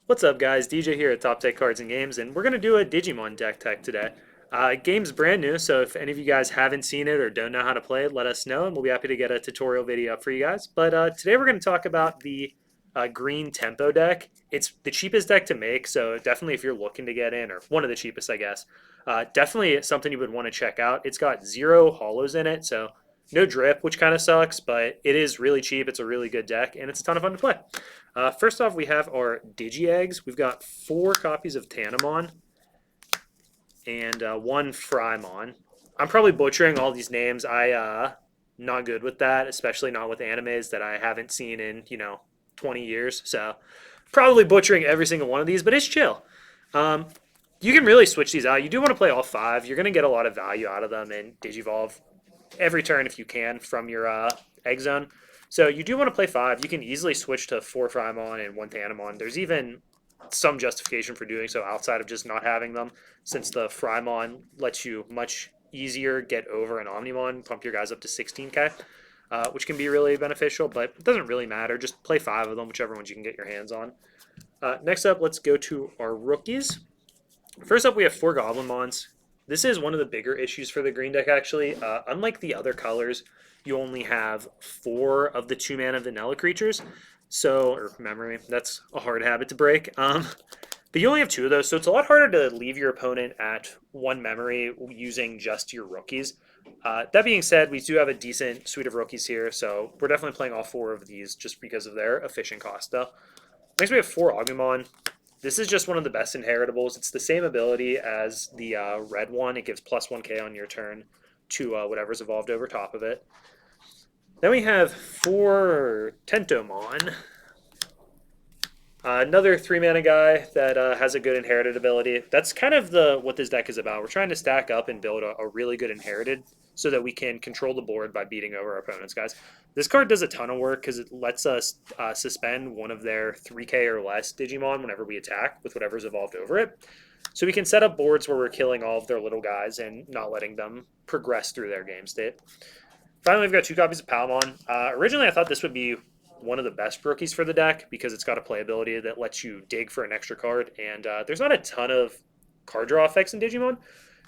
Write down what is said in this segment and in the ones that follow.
What's up, guys? DJ here at Top Tech Cards and Games, and we're going to do a Digimon deck tech today. Game's brand new, so if any of you guys haven't seen it or don't know how to play it, let us know, and we'll be happy to get a tutorial video up for you guys. But today we're going to talk about the green tempo deck. It's the cheapest deck to make, so definitely if you're looking to get in, or one of the cheapest, I guess, definitely something you would want to check out. It's got 0 hollows in it, so no drip, which kind of sucks, but it is really cheap. It's a really good deck, and it's a ton of fun to play. First off, we have our Digi Eggs. We've got 4 copies of Tanamon and 1 Frymon. I'm probably butchering all these names. Not good with that, especially not with animes that I haven't seen in 20 years. So probably butchering every single one of these, but it's chill. You can really switch these out. You do want to play all 5. You're going to get a lot of value out of them in Digivolve every turn if you can from your egg zone. So you do want to play 5. You can easily switch to 4 Frymon and 1 Tanamon. There's even some justification for doing so outside of just not having them, since the Frymon lets you much easier get over an Omnimon, pump your guys up to 16k, which can be really beneficial, but it doesn't really matter. Just play 5 of them, whichever ones you can get your hands on. Next up, let's go to our rookies. First up, we have 4 Goblinmons. This is one of the bigger issues for the green deck, actually. Unlike the other colors, you only have 4 of the 2-mana vanilla creatures. So, or memory, that's a hard habit to break. But you only have 2 of those, so it's a lot harder to leave your opponent at 1 memory using just your rookies. That being said, we do have a decent suite of rookies here, so we're definitely playing all 4 of these just because of their efficient cost, though. Next, we have 4 Agumon. This is just one of the best inheritables. It's the same ability as the red one. It gives plus 1k on your turn to whatever's evolved over top of it. Then we have 4 Tentomon. Another 3-mana guy that has a good inherited ability. That's kind of what this deck is about. We're trying to stack up and build a really good inherited so that we can control the board by beating over our opponents, guys. This card does a ton of work because it lets us suspend one of their 3k or less Digimon whenever we attack with whatever's evolved over it. So we can set up boards where we're killing all of their little guys and not letting them progress through their game state. Finally, we've got 2 copies of Palmon. Originally, I thought this would be one of the best rookies for the deck because it's got a playability that lets you dig for an extra card, and there's not a ton of card draw effects in Digimon,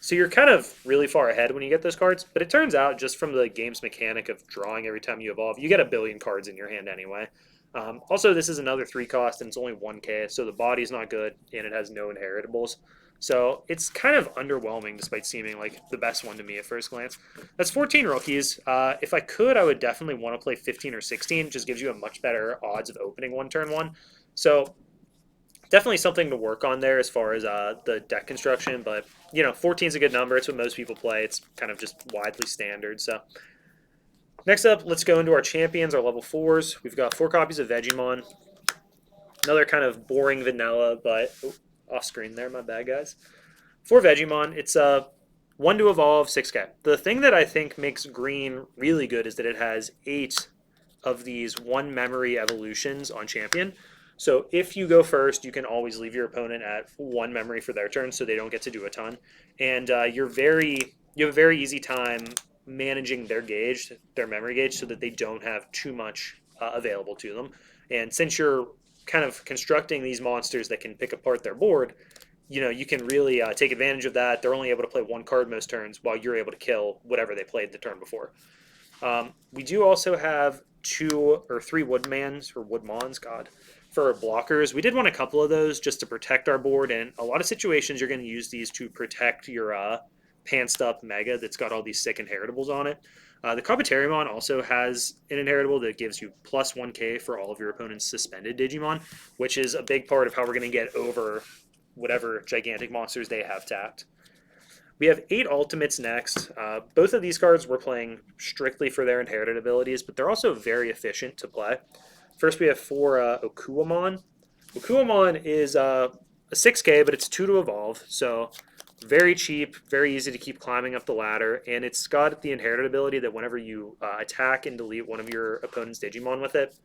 so you're kind of really far ahead when you get those cards. But it turns out, just from the game's mechanic of drawing every time you evolve, you get a billion cards in your hand anyway. Also, this is another 3 cost, and it's only 1k, so the body's not good, and it has no inheritables. So it's kind of underwhelming despite seeming like the best one to me at first glance. That's 14 rookies. If I could, I would definitely want to play 15 or 16. Just gives you a much better odds of opening one turn 1. So definitely something to work on there as far as the deck construction. But, 14 is a good number. It's what most people play. It's kind of just widely standard. So next up, let's go into our champions, our level 4s. We've got 4 copies of Vegemon. Another kind of boring vanilla, but off screen there, my bad, guys. For Vegemon, it's 1 to evolve, 6k. The thing that I think makes green really good is that it has 8 of these 1 memory evolutions on champion. So if you go first, you can always leave your opponent at 1 memory for their turn, so they don't get to do a ton. And you have a very easy time managing their gauge, their memory gauge, so that they don't have too much available to them. And since you're kind of constructing these monsters that can pick apart their board, you can really take advantage of that. They're only able to play 1 card most turns while you're able to kill whatever they played the turn before. We do also have 2 or 3 Woodmans, or Woodmons, God, for blockers. We did want a couple of those just to protect our board, and a lot of situations you're going to use these to protect your pantsed up Mega that's got all these sick inheritables on it. The Kabuterimon also has an inheritable that gives you plus 1k for all of your opponent's suspended Digimon, which is a big part of how we're going to get over whatever gigantic monsters they have tapped. We have 8 ultimates next. Both of these cards we're playing strictly for their inherited abilities, but they're also very efficient to play. First, we have 4 Okuamon. Okuamon is a 6k, but it's 2 to evolve, so very cheap, very easy to keep climbing up the ladder, and it's got the inherited ability that whenever you attack and delete one of your opponent's Digimon with it,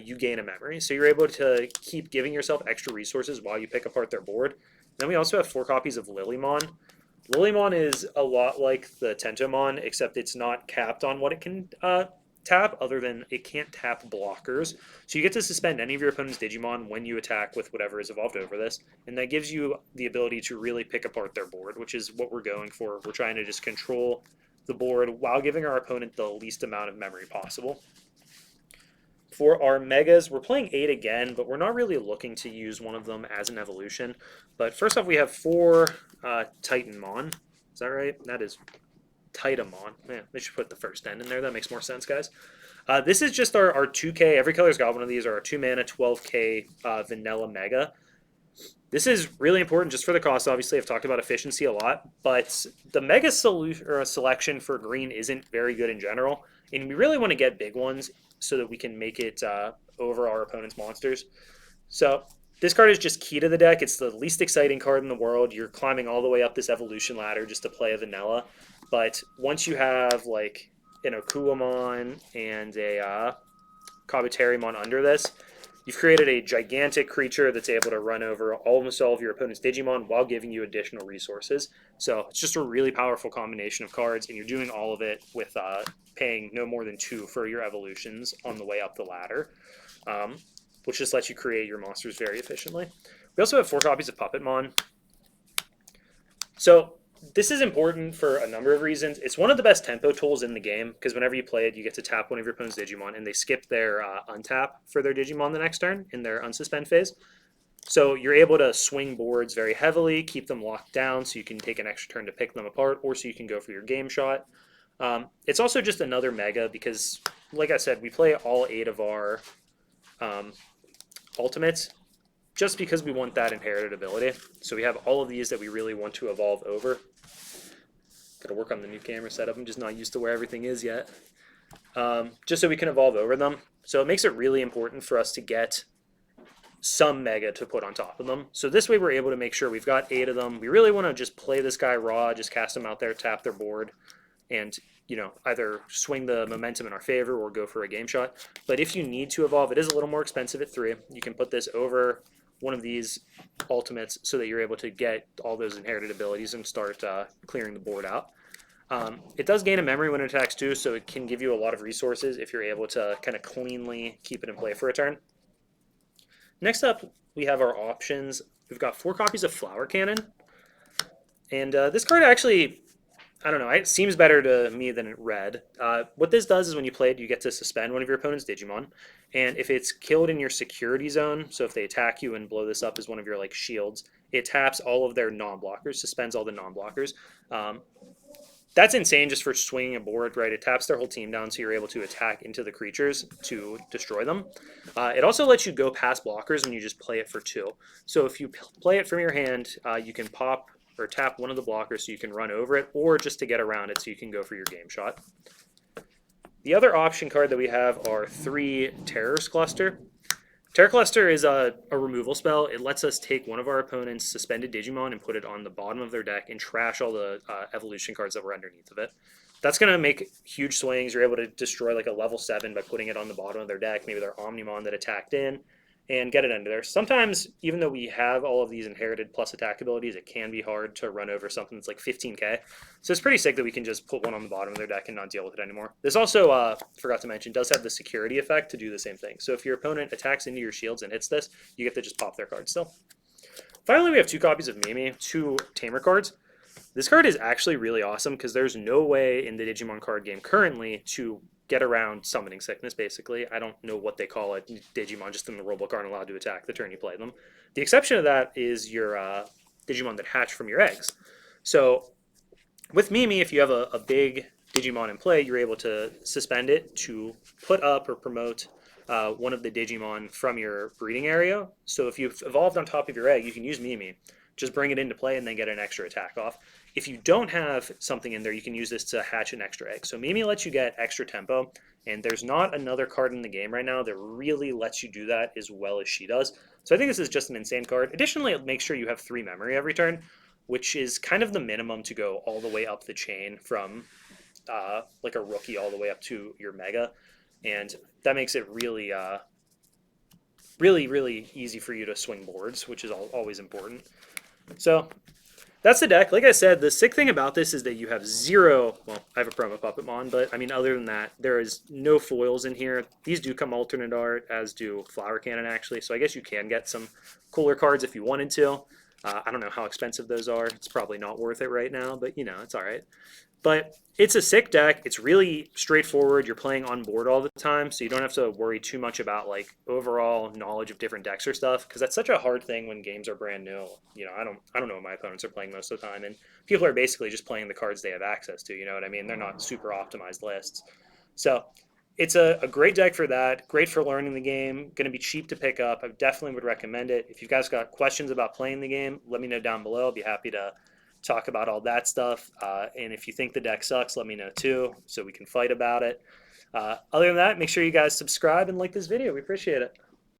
you gain a memory. So you're able to keep giving yourself extra resources while you pick apart their board. Then we also have 4 copies of Lilymon. Lilymon is a lot like the Tentomon, except it's not capped on what it can tap other than it can't tap blockers. So you get to suspend any of your opponent's Digimon when you attack with whatever is evolved over this, and that gives you the ability to really pick apart their board, which is what we're going for. We're trying to just control the board while giving our opponent the least amount of memory possible. For our megas, we're playing 8 again, but we're not really looking to use one of them as an evolution. But first off, we have 4 Titanmon. Is that right? That is Titamon. Man, they should put the first N in there. That makes more sense, guys. This is just our 2K. Every color's got one of these. Our 2 mana, 12K vanilla mega. This is really important just for the cost. Obviously, I've talked about efficiency a lot, but the mega selection for green isn't very good in general, and we really want to get big ones so that we can make it over our opponent's monsters. So this card is just key to the deck. It's the least exciting card in the world. You're climbing all the way up this evolution ladder just to play a vanilla, but once you have like an Akuamon and a Kabuterimon under this, you've created a gigantic creature that's able to run over almost all of your opponent's Digimon while giving you additional resources. So it's just a really powerful combination of cards, and you're doing all of it with paying no more than 2 for your evolutions on the way up the ladder, which just lets you create your monsters very efficiently. We also have 4 copies of Puppetmon. So this is important for a number of reasons. It's one of the best tempo tools in the game because whenever you play it, you get to tap one of your opponent's Digimon, and they skip their untap for their Digimon the next turn in their unsuspend phase. So you're able to swing boards very heavily, keep them locked down so you can take an extra turn to pick them apart, or so you can go for your game shot. It's also just another mega because, like I said, we play all 8 of our ultimates just because we want that inherited ability. So we have all of these that we really want to evolve over. Got to work on the new camera setup. I'm just not used to where everything is yet. Just so we can evolve over them. So it makes it really important for us to get some mega to put on top of them. So this way we're able to make sure we've got 8 of them. We really want to just play this guy raw, just cast him out there, tap their board, and either swing the momentum in our favor or go for a game shot. But if you need to evolve, it is a little more expensive at 3. You can put this over one of these ultimates so that you're able to get all those inherited abilities and start clearing the board out. It does gain a memory when it attacks too, so it can give you a lot of resources if you're able to kind of cleanly keep it in play for a turn. Next up, we have our options. We've got 4 copies of Flower Cannon. And this card actually, I don't know, it seems better to me than it read. What this does is when you play it, you get to suspend one of your opponent's Digimon. And if it's killed in your security zone, so if they attack you and blow this up as one of your like shields, it taps all of their non-blockers, suspends all the non-blockers. That's insane just for swinging a board, right? It taps their whole team down so you're able to attack into the creatures to destroy them. It also lets you go past blockers when you just play it for 2. So if you play it from your hand, you can pop or tap one of the blockers so you can run over it, or just to get around it so you can go for your game shot. The other option card that we have are 3 Terror's Cluster. Terror Cluster is a removal spell. It lets us take one of our opponent's suspended Digimon and put it on the bottom of their deck and trash all the evolution cards that were underneath of it. That's going to make huge swings. You're able to destroy like a level 7 by putting it on the bottom of their deck, maybe their Omnimon that attacked in, and get it under there. Sometimes, even though we have all of these inherited plus attack abilities, it can be hard to run over something that's like 15k. So it's pretty sick that we can just put one on the bottom of their deck and not deal with it anymore. This also, forgot to mention, does have the security effect to do the same thing. So if your opponent attacks into your shields and hits this, you get to just pop their card still. Finally, we have 2 copies of Mimi, 2 Tamer cards. This card is actually really awesome because there's no way in the Digimon card game currently to get around summoning sickness, basically. I don't know what they call it. Digimon just in the rulebook aren't allowed to attack the turn you play them. The exception of that is your Digimon that hatch from your eggs. So with Mimi, if you have a big Digimon in play, you're able to suspend it to put up or promote one of the Digimon from your breeding area. So if you've evolved on top of your egg, you can use Mimi. Just bring it into play and then get an extra attack off. If you don't have something in there, you can use this to hatch an extra egg. So Mimi lets you get extra tempo, and there's not another card in the game right now that really lets you do that as well as she does. So I think this is just an insane card. Additionally, it makes sure you have 3 memory every turn, which is kind of the minimum to go all the way up the chain from like a rookie all the way up to your mega. And that makes it really, really easy for you to swing boards, which is always important. So that's the deck. Like I said, the sick thing about this is that you have zero. Well, I have a promo Puppetmon, but I mean, other than that, there is no foils in here. These do come alternate art, as do Flower Cannon actually. So I guess you can get some cooler cards if you wanted to. I don't know how expensive those are. It's probably not worth it right now, but you know, it's all right. But it's a sick deck. It's really straightforward. You're playing on board all the time, so you don't have to worry too much about like overall knowledge of different decks or stuff. Because that's such a hard thing when games are brand new. You know, I don't know what my opponents are playing most of the time, and people are basically just playing the cards they have access to. You know what I mean? They're not super optimized lists. So it's a great deck for that. Great for learning the game. Going to be cheap to pick up. I definitely would recommend it. If you guys got questions about playing the game, let me know down below. I'll be happy to talk about all that stuff. And if you think the deck sucks, let me know too, so we can fight about it. Other than that, make sure you guys subscribe and like this video. We appreciate it.